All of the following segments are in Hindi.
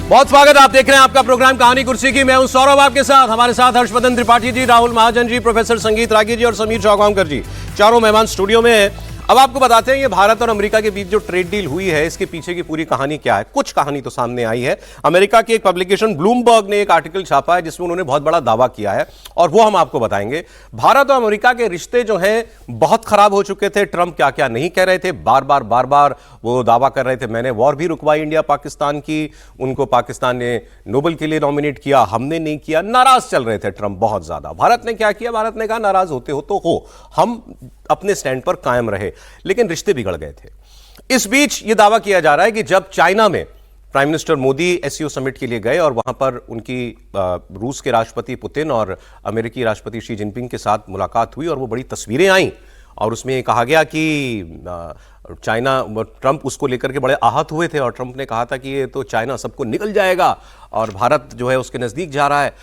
बहुत स्वागत। आप देख रहे हैं आपका प्रोग्राम कहानी कुर्सी की। मैं हूं सौरभ आपके साथ। हमारे साथ हर्षवर्धन त्रिपाठी जी, राहुल महाजन जी, प्रोफेसर संगीत रागी जी और समीर चौगांवकर जी, चारों मेहमान स्टूडियो में हैं। अब आपको बताते हैं ये भारत और अमेरिका के बीच जो ट्रेड डील हुई है, इसके पीछे की पूरी कहानी क्या है। कुछ कहानी तो सामने आई है। अमेरिका की एक पब्लिकेशन ब्लूमबर्ग ने एक आर्टिकल छापा है जिसमें उन्होंने बहुत बड़ा दावा किया है और वो हम आपको बताएंगे। भारत और अमेरिका के रिश्ते जो हैं बहुत खराब हो चुके थे। ट्रंप क्या क्या नहीं कह रहे थे, बार बार वो दावा कर रहे थे मैंने वॉर भी रुकवाई इंडिया पाकिस्तान की, उनको पाकिस्तान ने नोबेल के लिए नॉमिनेट किया, हमने नहीं किया। नाराज चल रहे थे ट्रंप बहुत ज्यादा। भारत ने क्या किया? भारत ने कहा नाराज होते हो तो हो, हम अपने स्टैंड पर कायम रहे, लेकिन रिश्ते बिगड़ गए थे। इस बीच यह दावा किया जा रहा है कि जब चाइना में prime minister Modi SCO summit के लिए गए और वहां पर उनकी रूस के राष्ट्रपति पुतिन और अमेरिकी राष्ट्रपति शी जिनपिंग के साथ मुलाकात हुई और वो बड़ी तस्वीरें आई और उसमें कहा गया कि चाइना, ट्रंप उसको लेकर के बड़े आहत हुए थे और ट्रंप ने कहा था कि ये तो चाइना सबको निकल जाएगा और भारत जो है उसके नजदीक जा रहा है।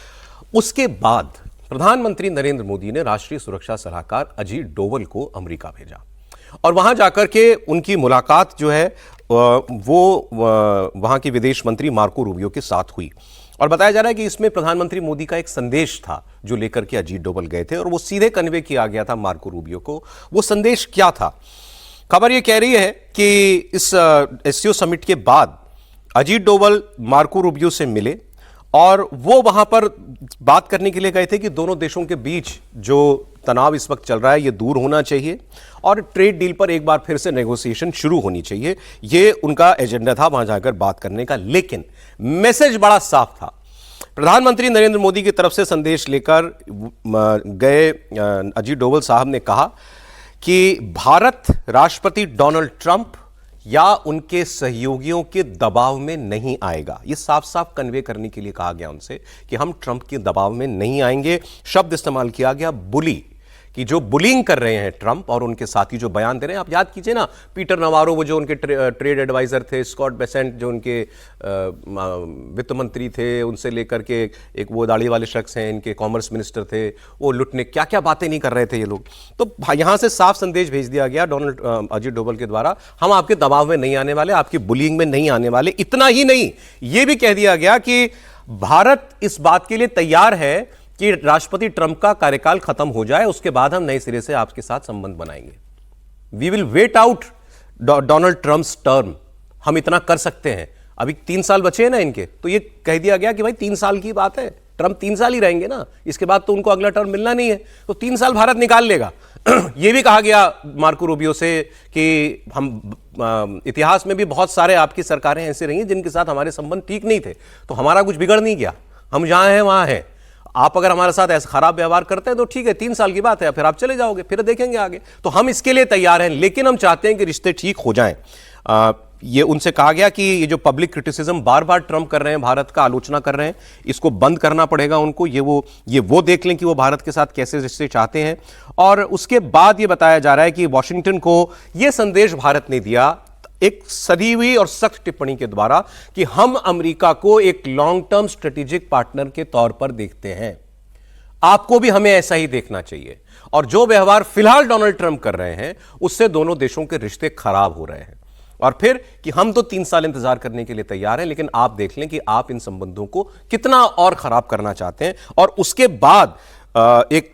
उसके बाद प्रधानमंत्री नरेंद्र मोदी ने राष्ट्रीय सुरक्षा सलाहकार अजीत डोवल को अमेरिका भेजा और वहां जाकर के उनकी मुलाकात जो है वो वहां के विदेश मंत्री मार्को रूबियो के साथ हुई और बताया जा रहा है कि इसमें प्रधानमंत्री मोदी का एक संदेश था जो लेकर के अजीत डोवल गए थे और वो सीधे कन्वे किया गया था मार्को रूबियो को। वो संदेश क्या था? खबर ये कह रही है कि इस एससीओ समिट के बाद अजीत डोवल मार्को रूबियो से मिले और वो वहां पर बात करने के लिए गए थे कि दोनों देशों के बीच जो तनाव इस वक्त चल रहा है ये दूर होना चाहिए और ट्रेड डील पर एक बार फिर से नेगोशिएशन शुरू होनी चाहिए। ये उनका एजेंडा था वहां जाकर बात करने का, लेकिन मैसेज बड़ा साफ था। प्रधानमंत्री नरेंद्र मोदी की तरफ से संदेश लेकर गए अजीत डोवल साहब ने कहा कि भारत राष्ट्रपति डोनाल्ड ट्रंप या उनके सहयोगियों के दबाव में नहीं आएगा। यह साफ साफ कन्वे करने के लिए कहा गया उनसे कि हम ट्रंप के दबाव में नहीं आएंगे। शब्द इस्तेमाल किया गया बुली, कि जो बुलिंग कर रहे हैं ट्रंप और उनके साथी जो बयान दे रहे हैं। आप याद कीजिए ना, पीटर नवारो वो जो उनके ट्रेड एडवाइजर थे, स्कॉट बेसेंट जो उनके वित्त मंत्री थे, उनसे लेकर के एक वो दाढ़ी वाले शख्स हैं इनके कॉमर्स मिनिस्टर थे, वो लुटने क्या क्या बातें नहीं कर रहे थे ये लोग। तो यहां से साफ संदेश भेज दिया गया अजीत डोवल के द्वारा, हम आपके दबाव में नहीं आने वाले, आपकी बुलिंग में नहीं आने वाले। इतना ही नहीं, यह भी कह दिया गया कि भारत इस बात के लिए तैयार है कि राष्ट्रपति ट्रंप का कार्यकाल खत्म हो जाए, उसके बाद हम नए सिरे से आपके साथ संबंध बनाएंगे। We will wait out Donald Trump's term. हम इतना कर सकते हैं। अभी 3 साल बचे हैं ना इनके, तो ये कह दिया गया कि भाई 3 साल की बात है, ट्रंप 3 साल ही रहेंगे ना, इसके बाद तो उनको अगला टर्म मिलना नहीं है, तो 3 साल भारत निकाल लेगा। यह भी कहा गया मार्को रूबियो से कि हम इतिहास में भी बहुत सारे आपकी सरकारें ऐसे रही हैं जिनके साथ हमारे संबंध ठीक नहीं थे, तो हमारा कुछ बिगड़ नहीं गया, हम जहां हैं वहां हैं। आप अगर हमारे साथ ऐसा खराब व्यवहार करते हैं तो ठीक है, 3 साल की बात है, फिर आप चले जाओगे, फिर देखेंगे आगे। तो हम इसके लिए तैयार हैं, लेकिन हम चाहते हैं कि रिश्ते ठीक हो जाएं। ये उनसे कहा गया कि ये जो पब्लिक क्रिटिसिज्म बार बार ट्रंप कर रहे हैं, भारत का आलोचना कर रहे हैं, इसको बंद करना पड़ेगा उनको। ये वो देख लें कि वो भारत के साथ कैसे रिश्ते चाहते हैं। और उसके बाद ये बताया जा रहा है कि वॉशिंगटन को ये संदेश भारत ने दिया एक सदी हुई और सख्त टिप्पणी के द्वारा कि हम अमेरिका को एक लॉन्ग टर्म स्ट्रेटेजिक पार्टनर के तौर पर देखते हैं, आपको भी हमें ऐसा ही देखना चाहिए। और जो व्यवहार फिलहाल डोनाल्ड ट्रंप कर रहे हैं उससे दोनों देशों के रिश्ते खराब हो रहे हैं। और फिर कि हम तो 3 साल इंतजार करने के लिए तैयार हैं, लेकिन आप देख लें कि आप इन संबंधों को कितना और खराब करना चाहते हैं। और उसके बाद एक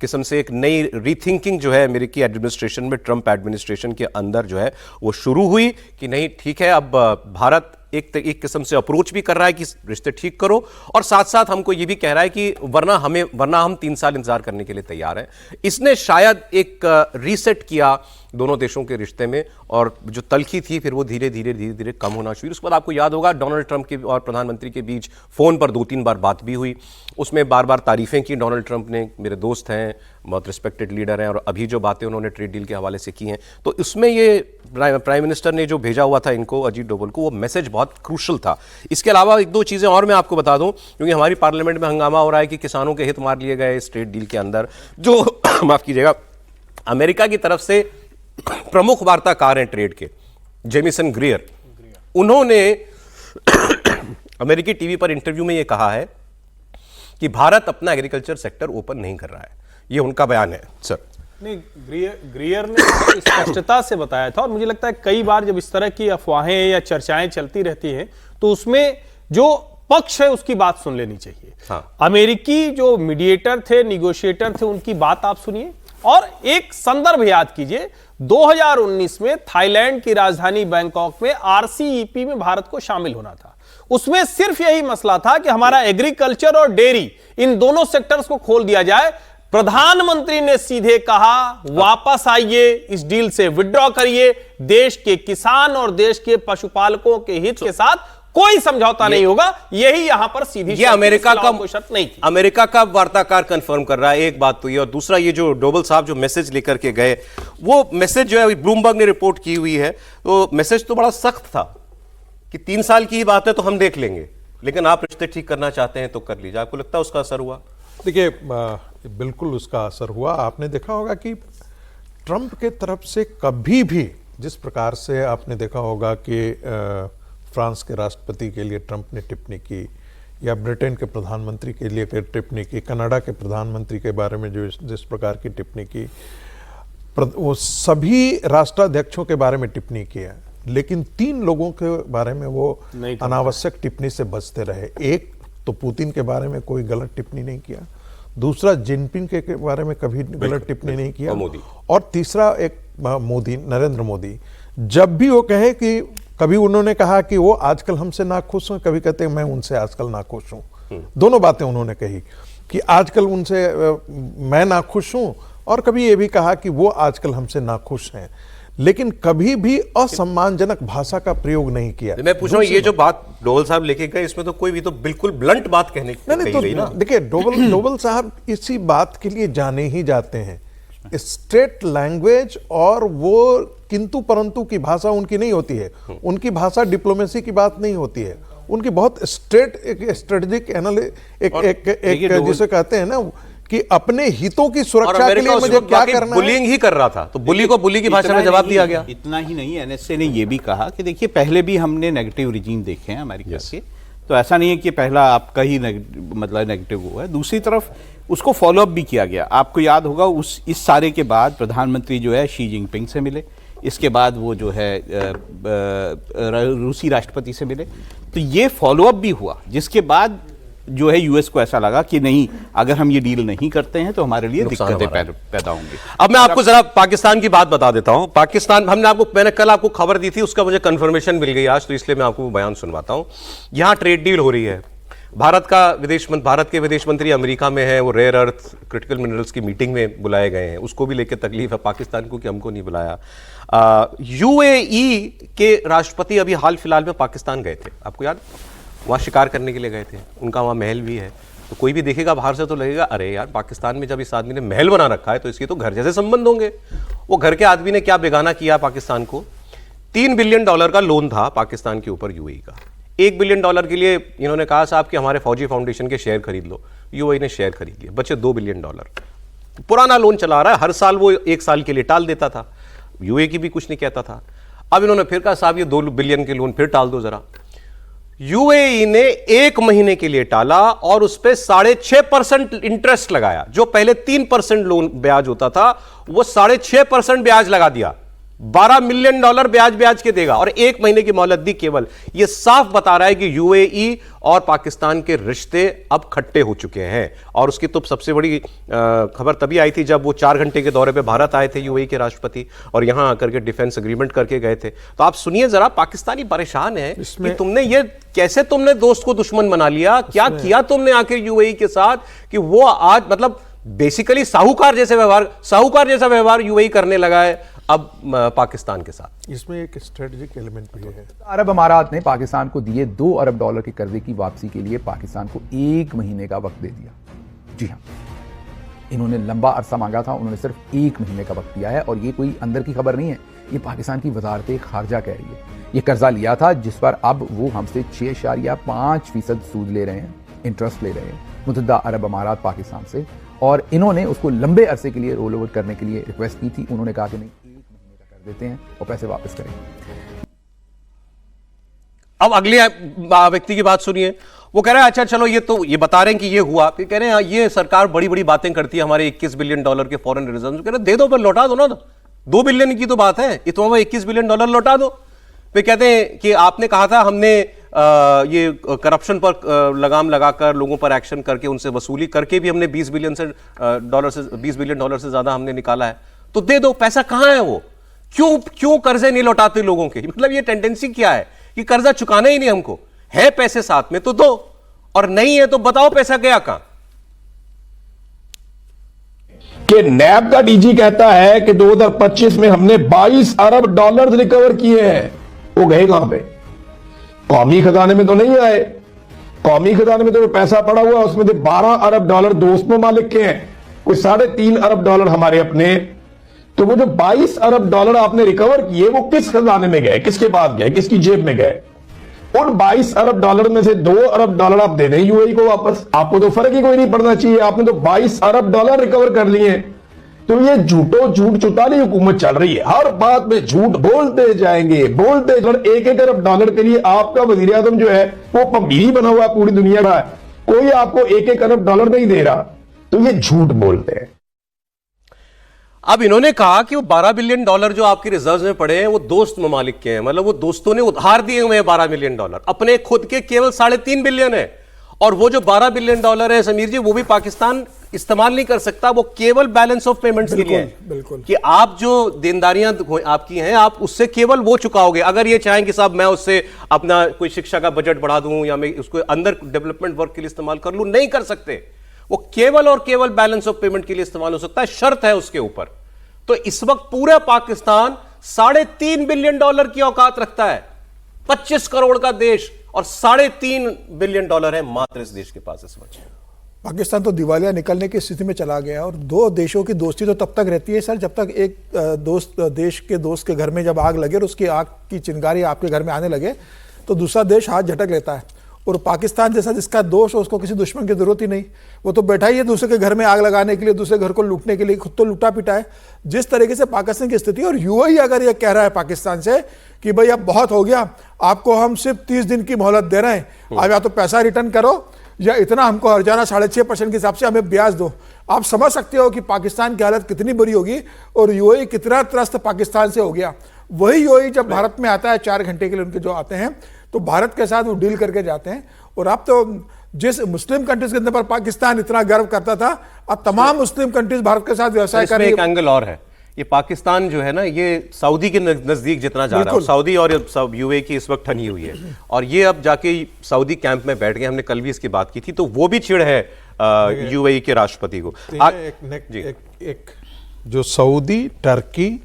किस्म से एक नई रीथिंकिंग जो है अमेरिकी एडमिनिस्ट्रेशन में, ट्रंप एडमिनिस्ट्रेशन के अंदर जो है वो शुरू हुई कि नहीं ठीक है, अब भारत एक किस्म से अप्रोच भी कर रहा है कि रिश्ते ठीक करो, और साथ साथ हमको ये भी कह रहा है कि वरना हम 3 साल इंतजार करने के लिए तैयार हैं। इसने शायद एक रीसेट किया दोनों देशों के रिश्ते में, और जो तलखी थी फिर वो धीरे धीरे कम होना शुरू। उसके बाद आपको याद होगा डोनाल्ड ट्रंप के और प्रधानमंत्री के बीच फोन पर 2-3 बार बात भी हुई, उसमें बार बार तारीफें की डोनाल्ड ट्रंप ने, मेरे दोस्त हैं, बहुत रिस्पेक्टेड लीडर हैं, और अभी जो बातें उन्होंने ट्रेड डील के हवाले से की हैं, तो इसमें ये प्राइम मिनिस्टर ने जो भेजा हुआ था इनको, अजीत डोवल को, वो मैसेज बहुत क्रूशल था। इसके अलावा 1-2 चीज़ें और मैं आपको बता दूं, क्योंकि हमारी पार्लियामेंट में हंगामा हो रहा है कि किसानों के हित मार लिए गए इस ट्रेड डील के अंदर, जो माफ कीजिएगा अमेरिका की तरफ से प्रमुख वार्ताकार हैं ट्रेड के, जेमिसन ग्रियर, उन्होंने अमेरिकी टीवी पर इंटरव्यू में यह कहा है कि भारत अपना एग्रीकल्चर सेक्टर ओपन नहीं कर रहा है। यह उनका बयान है सर। नहीं, ग्रीयर ने स्पष्टता से बताया था, और मुझे लगता है कई बार जब इस तरह की अफवाहें या चर्चाएं चलती रहती हैं तो उसमें जो पक्ष है उसकी बात सुन लेनी चाहिए। हाँ। अमेरिकी जो मीडिएटर थे, निगोशिएटर थे, उनकी बात आप सुनिए और एक संदर्भ याद कीजिए। 2019 में थाईलैंड की राजधानी बैंकॉक में RCEP में भारत को शामिल होना था। उसमें सिर्फ यही मसला था कि हमारा एग्रीकल्चर और डेयरी, इन दोनों सेक्टर्स को खोल दिया जाए। प्रधानमंत्री ने सीधे कहा वापस आइए, इस डील से विड्रॉ करिए, देश के किसान और देश के पशुपालकों के हित के साथ कोई समझौता नहीं होगा। यही यहां पर सीधी ये अमेरिका का कोई शर्त नहीं थी। अमेरिका का वार्ताकार कंफर्म कर रहा है, एक बात तो ये, और दूसरा ये जो डोभाल साहब जो मैसेज लेकर के गए, वो मैसेज जो है ब्लूमबर्ग ने रिपोर्ट की हुई है, तो मैसेज तो बड़ा सख्त था कि 3 साल की ही बात है तो हम देख लेंगे, लेकिन आप रिश्ते ठीक करना चाहते हैं तो कर लीजिए। आपको लगता है उसका असर हुआ? देखिए, बिल्कुल उसका असर हुआ। आपने देखा होगा कि ट्रंप के तरफ से कभी भी, जिस प्रकार से आपने देखा होगा कि फ्रांस के राष्ट्रपति के लिए ट्रंप ने टिप्पणी की, या ब्रिटेन के प्रधानमंत्री के लिए टिप्पणी की, कनाडा के प्रधानमंत्री के बारे में जो जिस प्रकार की टिप्पणी की, वो सभी राष्ट्राध्यक्षों के बारे में टिप्पणी की है, लेकिन 3 लोगों के बारे में वो अनावश्यक टिप्पणी से बचते रहे। एक तो पुतिन के बारे में कोई गलत टिप्पणी नहीं किया, दूसरा जिनपिंग के बारे में कभी गलत टिप्पणी नहीं किया, और तीसरा एक मोदी, नरेंद्र मोदी। जब भी वो कहे कि कभी उन्होंने कहा कि वो आजकल हमसे नाखुश हैं, कभी कहते हैं मैं उनसे आजकल नाखुश हूं। दोनों बातें उन्होंने कही कि आजकल उनसे मैं नाखुश हूं, और कभी ये भी कहा कि वो आजकल हमसे नाखुश हैं, लेकिन कभी भी असम्मानजनक भाषा का प्रयोग नहीं किया। मैं पूछ रहा हूं, ये जो बात डोभाल साहब लेके गए, इसमें तो कोई भी तो बिल्कुल ब्लंट बात कहने की गई ना। देखिए, डोभाल साहब इसी बात के लिए जाने ही जाते हैं, स्ट्रेट लैंग्वेज, और वो किंतु परंतु की भाषा उनकी नहीं होती है। उनकी भाषा डिप्लोमेसी की बात नहीं होती है, उनकी बहुत स्ट्रेट, एक स्ट्रेटेजिक एक जिसे कहते हैं ना कि अपने हितों की सुरक्षा के लिए मुझे क्या करना है। बुलिंग ही कर रहा था, तो बुली को बुली की भाषा में जवाब दिया गया। इतना ही नहीं, NSA ने यह भी कहा कि देखिए पहले भी हमने नेगेटिव रिजीम देखे हैं अमेरिका के, तो ऐसा नहीं है कि पहला आपका ही मतलब नेगेटिव हुआ है। दूसरी तरफ उसको फॉलोअप भी किया गया। आपको याद होगा इस सारे के बाद प्रधानमंत्री जो है शी जिनपिंग से मिले, इसके बाद वो जो है रूसी राष्ट्रपति से मिले, तो ये फॉलोअप भी हुआ, जिसके बाद जो है यूएस को ऐसा लगा कि नहीं, अगर हम ये डील नहीं करते हैं तो हमारे लिए दिक्कतें पैदा होंगी। अब मैं आपको जरा पाकिस्तान की बात बता देता हूं। पाकिस्तान, मैंने कल आपको खबर दी थी, उसका मुझे कंफर्मेशन मिल गई आज, तो इसलिए मैं आपको बयान सुनवाता हूं। यहां ट्रेड डील हो रही है। भारत के विदेश मंत्री अमेरिका में है, वो रेयर अर्थ क्रिटिकल मिनरल्स की मीटिंग में बुलाए गए हैं, उसको भी लेकर तकलीफ है पाकिस्तान को कि हमको नहीं बुलाया। UAE के राष्ट्रपति अभी हाल फिलहाल में पाकिस्तान गए थे, आपको याद? वहाँ शिकार करने के लिए गए थे, उनका वहाँ महल भी है। तो कोई भी देखेगा बाहर से तो लगेगा अरे यार, पाकिस्तान में जब इस आदमी ने महल बना रखा है तो इसके तो घर जैसे संबंध होंगे। वो घर के आदमी ने क्या बेगाना किया पाकिस्तान को? $3 बिलियन का लोन था पाकिस्तान के ऊपर UAE का। $1 बिलियन के लिए इन्होंने कहा साहब कि हमारे फौजी फाउंडेशन के शेयर खरीद लो। UAE ने शेयर खरीद लिए, बचे $2 बिलियन। पुराना लोन चला रहा है, हर साल वो 1 साल के लिए टाल देता था, UAE की भी कुछ नहीं कहता था। अब इन्होंने फिर कहा साहब ये $2 बिलियन के लोन फिर टाल दो जरा। UAE ने 1 महीने के लिए टाला और उस पर 6.5% इंटरेस्ट लगाया। जो पहले 3% लोन ब्याज होता था, वो 6.5% ब्याज लगा दिया। $12 मिलियन ब्याज के देगा और 1 महीने की मोहलत दी केवल। यह साफ बता रहा है कि UAE और पाकिस्तान के रिश्ते अब खट्टे हो चुके हैं। और उसकी तो सबसे बड़ी खबर तभी आई थी जब वो 4 घंटे के दौरे पे भारत आए थे UAE के राष्ट्रपति, और यहां आकर के डिफेंस एग्रीमेंट करके गए थे। तो आप सुनिए जरा, पाकिस्तानी परेशान है कि तुमने ये कैसे तुमने दोस्त को दुश्मन बना लिया, क्या किया तुमने आखिर UAE के साथ कि वो आज मतलब बेसिकली साहूकार जैसा व्यवहार UAE करने लगा है अब पाकिस्तान के साथ। इसमें एक स्ट्रेटेजिक एलिमेंट भी है। अरब अमारात ने पाकिस्तान को दिए $2 अरब के कर्जे की वापसी के लिए पाकिस्तान को 1 महीने का वक्त दे दिया। जी हां, इन्होंने लंबा अरसा मांगा था, उन्होंने सिर्फ 1 महीने का वक्त दिया है। और ये कोई अंदर की खबर नहीं है, ये पाकिस्तान की वजारत खारजा कह रही है। ये कर्जा लिया था जिस पर अब वो हमसे 6.5% सूद ले रहे हैं, इंटरेस्ट ले रहे हैं मुत्तहिदा अरब अमारात पाकिस्तान से। और इन्होंने उसको लंबे अरसे के लिए रोल ओवर करने के लिए रिक्वेस्ट की थी। उन्होंने कहा कि नहीं, 1 महीने का कर देते हैं और पैसे वापस करें। अब अगले व्यक्ति की बात सुनिए। वो कह रहे हैं अच्छा चलो ये बता रहे हैं कि ये हुआ, फिर कह रहे हैं ये सरकार बड़ी बड़ी बातें करती है, हमारे 21 बिलियन डॉलर के फॉरेन रिजर्व, कह रहे हैं दे दो पर लौटा दो ना, 2 बिलियन की तो बात है, इतना 21 बिलियन डॉलर लौटा दो। फिर कहते हैं कि आपने कहा था हमने ये करप्शन पर लगाम लगाकर लोगों पर एक्शन करके उनसे वसूली करके भी हमने 20 बिलियन डॉलर से ज्यादा हमने निकाला है, तो दे दो। पैसा कहां है वो? क्यों कर्जे नहीं लौटाते लोगों के? मतलब ये टेंडेंसी क्या है कि कर्जा चुकाना ही नहीं हमको है, पैसे साथ में तो दो, और नहीं है तो बताओ पैसा गया कहां। कि नैब का डीजी कहता है कि 2025 में हमने 22 अरब डॉलर रिकवर किए हैं, वो गए कहां पे? कौमी खजाने में तो नहीं आए। कौमी खजाने में तो पैसा पड़ा हुआ, उसमें से 12 अरब डॉलर दोस्त ममालिक के हैं, कोई 3.5 अरब डॉलर हमारे अपने। तो वो जो 22 अरब डॉलर आपने रिकवर किए वो किस खजाने में गए, किसके पास गए, किसकी जेब में गए? उन 22 अरब डॉलर में से 2 अरब डॉलर आप दे दें यूएई को वापस, आपको तो फर्क ही कोई नहीं पड़ना चाहिए। आपने तो 22 अरब डॉलर रिकवर कर लिए। तो ये झूठ चुटाली हुकूमत चल रही है, हर बात में झूठ बोलते जाएंगे, बोलते। 1-1 अरब डॉलर के लिए आपका वजीर आजम जो है वो पमीरी बना हुआ पूरी दुनिया का, कोई आपको 1-1 अरब डॉलर नहीं दे रहा, तो ये झूठ बोलते हैं। अब इन्होंने कहा कि वो 12 बिलियन डॉलर जो आपके रिजर्व में पड़े हैं वो दोस्त ममालिक के हैं, मतलब वो दोस्तों ने उधार दिए हुए हैं 12 बिलियन डॉलर, अपने खुद के केवल 3.5 बिलियन है। और वो जो 12 बिलियन डॉलर है समीर जी, वो भी पाकिस्तान इस्तेमाल नहीं कर सकता, वो केवल बैलेंस ऑफ पेमेंट्स के लिए है। बिल्कुल कि आप जो देनदारियां आपकी हैं आप उससे केवल वो चुकाओगे। अगर ये चाहें कि साहब मैं उससे अपना कोई शिक्षा का बजट बढ़ा दूं या मैं उसको अंदर डेवलपमेंट वर्क के लिए इस्तेमाल कर लूं, नहीं कर सकते। वो केवल और केवल बैलेंस ऑफ पेमेंट के लिए इस्तेमाल हो सकता है, शर्त है उसके ऊपर। तो इस वक्त पूरा पाकिस्तान 3.5 बिलियन डॉलर की औकात रखता है, 25 करोड़ का देश, और 3.5 बिलियन डॉलर है मात्र इस देश के पास इस वक्त। पाकिस्तान तो दिवालिया निकलने की स्थिति में चला गया। और दो देशों की दोस्ती तो तब तक रहती है सर जब तक एक देश के दोस्त के घर में जब आग लगे और उसकी आग की चिंगारी आपके घर में आने लगे तो दूसरा देश हाथ झटक लेता है। और पाकिस्तान जैसा जिसका दोष हो उसको किसी दुश्मन की जरूरत ही नहीं, वो तो बैठा ही है दूसरे के घर में आग लगाने के लिए, दूसरे घर को लूटने के लिए, खुद तो लूटा पिटा है। जिस तरीके से पाकिस्तान की स्थिति, और यूएई अगर ये कह रहा है पाकिस्तान से कि भाई अब बहुत हो गया, आपको हम सिर्फ 30 दिन की मोहलत दे रहे हैं, अब या तो पैसा रिटर्न करो या इतना हमको हर्जाना 6.5% के हिसाब से हमें ब्याज दो। आप समझ सकते हो कि पाकिस्तान की हालत कितनी बुरी होगी और यूएई कितना त्रस्त पाकिस्तान से हो गया। वही यूएई जब भारत में आता है 4 घंटे के लिए उनके जो आते हैं तो भारत के साथ वो डील करके जाते हैं। और अब तो जिस मुस्लिम कंट्रीज के अंदर पर पाकिस्तान इतना गर्व करता था, अब तमाम मुस्लिम कंट्रीज भारत के साथ व्यवसाय कर रही है। एक एंगल और है, ये पाकिस्तान जो है ना ये सऊदी के नजदीक जितना जा रहा है, सऊदी और यूएई की इस वक्त ठनी हुई है और ये अब जाके सऊदी कैंप में बैठ गए। हमने कल भी इसकी बात की थी, तो वो भी चिढ़ है यूएई के राष्ट्रपति को। एक जो सऊदी, टर्की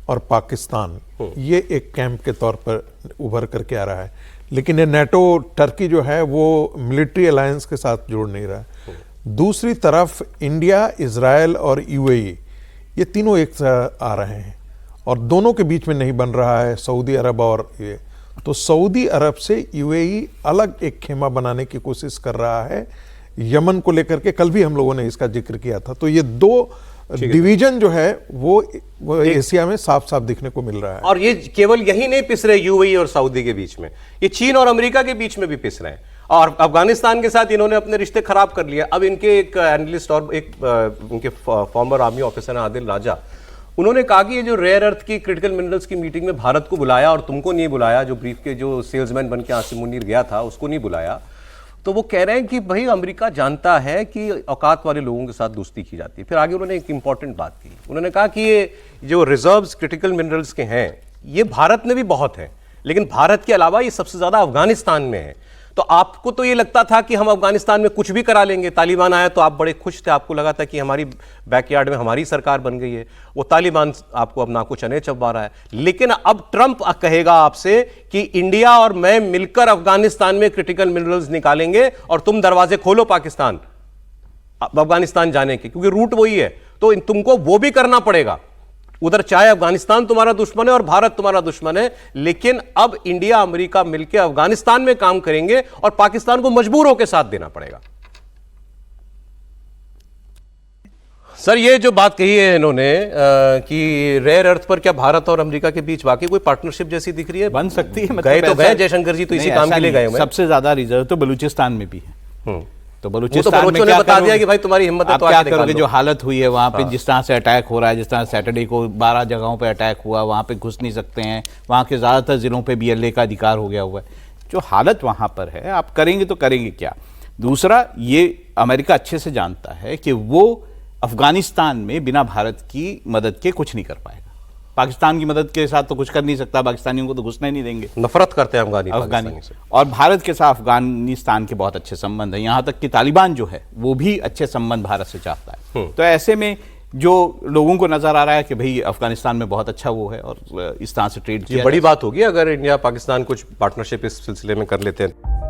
और पाकिस्तान ये एक कैंप के तौर पर उभर करके आ रहा है, लेकिन ये नेटो टर्की जो है वो मिलिट्री अलायंस के साथ जोड़ नहीं रहा है। दूसरी तरफ इंडिया, इजराइल और यूएई ये तीनों एक साथ आ रहे हैं और दोनों के बीच में नहीं बन रहा है सऊदी अरब और ये। तो सऊदी अरब से यूएई अलग एक खेमा बनाने की कोशिश कर रहा है यमन को लेकर के। कल भी हम लोगों ने इसका जिक्र किया था। तो ये दो डिवीजन जो है वो एशिया में साफ साफ दिखने को मिल रहा है। और ये केवल यही नहीं पिस रहे यूएई और सऊदी के बीच में, ये चीन और अमेरिका के बीच में भी पिस रहे हैं। और अफगानिस्तान के साथ इन्होंने अपने रिश्ते खराब कर लिए। अब इनके एक एनालिस्ट और एक उनके फॉर्मर आर्मी ऑफिसर हैं आदिल राजा, उन्होंने कहा कि ये जो रेयर अर्थ की क्रिटिकल मिनरल्स की मीटिंग में भारत को बुलाया और तुमको नहीं बुलाया, जो ब्रीफ के जो सेल्समैन बन के आसिम मुनीर गया था उसको नहीं बुलाया। तो वो कह रहे हैं कि भाई अमेरिका जानता है कि औकात वाले लोगों के साथ दोस्ती की जाती है। फिर आगे उन्होंने एक इंपॉर्टेंट बात की, उन्होंने कहा कि ये जो रिजर्व्स क्रिटिकल मिनरल्स के हैं ये भारत में भी बहुत हैं, लेकिन भारत के अलावा ये सबसे ज्यादा अफगानिस्तान में है। तो आपको तो ये लगता था कि हम अफगानिस्तान में कुछ भी करा लेंगे, तालिबान आया तो आप बड़े खुश थे, आपको लगा था कि हमारी बैकयार्ड में हमारी सरकार बन गई है। वो तालिबान आपको अब ना कुछ अने चबा रहा है। लेकिन अब ट्रंप कहेगा आपसे कि इंडिया और मैं मिलकर अफगानिस्तान में क्रिटिकल मिनरल्स निकालेंगे और तुम दरवाजे खोलो पाकिस्तान अफगानिस्तान जाने के, क्योंकि रूट वही है। तो तुमको वो भी करना पड़ेगा उधर, चाहे अफगानिस्तान तुम्हारा दुश्मन है और भारत तुम्हारा दुश्मन है, लेकिन अब इंडिया अमेरिका मिलकर अफगानिस्तान में काम करेंगे और पाकिस्तान को मजबूर होकर साथ देना पड़ेगा। सर ये जो बात कही है इन्होंने कि रेयर अर्थ पर क्या भारत और अमेरिका के बीच वाकई कोई पार्टनरशिप जैसी दिख रही है? बन सकती है। गए तो ऐसा- गए जयशंकर जी तो इसी नहीं, काम ऐसा के लिए नहीं गए है। हुए। सबसे ज्यादा रिजर्व तो बलूचिस्तान में भी है। तो वो तो बलूचिस्तान में बलोचों ने क्या बता दिया करोगे? कि भाई तुम्हारी हिम्मत है आप तो क्या आके दिखा करोगे? दो। जो हालत हुई है वहाँ पे, जिस तरह से अटैक हो रहा है, जिस तरह सैटरडे को 12 जगहों पे अटैक हुआ, वहाँ पे घुस नहीं सकते हैं, वहाँ के ज्यादातर जिलों पे BLA का अधिकार हो गया हुआ है। जो हालत वहाँ पर है, आप करेंगे तो करेंगे क्या? दूसरा, ये अमेरिका अच्छे से जानता है कि वो अफगानिस्तान में बिना भारत की मदद के कुछ नहीं कर पाएगा। पाकिस्तान की मदद के साथ तो कुछ कर नहीं सकता, पाकिस्तानियों को तो घुसने नहीं देंगे। नफरत करते हैं अफगानी अफगानी से। और भारत के साथ अफगानिस्तान के बहुत अच्छे संबंध हैं, यहाँ तक कि तालिबान जो है वो भी अच्छे संबंध भारत से चाहता है। तो ऐसे में जो लोगों को नजर आ रहा है कि भाई अफगानिस्तान में बहुत अच्छा वो है और इस तरह से ट्रेड ये बड़ी बात होगी अगर इंडिया पाकिस्तान कुछ पार्टनरशिप इस सिलसिले में कर लेते हैं।